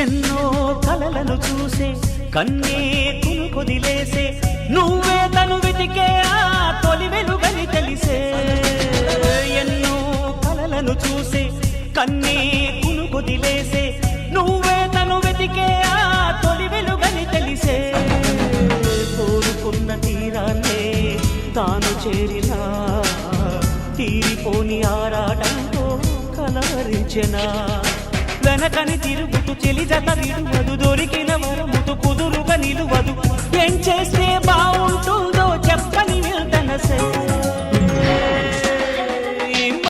ఎన్నో కలలను చూసే కన్నే కొదిలేసే నువ్వే తను వెతికే ఆ తొలి వెలుగని తెలిసే ఎన్నో కలలను చూసే కన్నే కొదిలేసే నువ్వే తను వెతికే ఆ తొలి వెలుగని తెలిసే కోరుకున్న తీరాన్నే తాను చేరినా తీరిపోని ఆరాటంతో కలవరించెనా వెనకని తిరుగుతూ చెలిజత విడువదు దొరికిన వరముతు కుదురుగా నిలువదు ఏం చేస్తే బాగుంటుందో చెప్పని వెళ్తనసే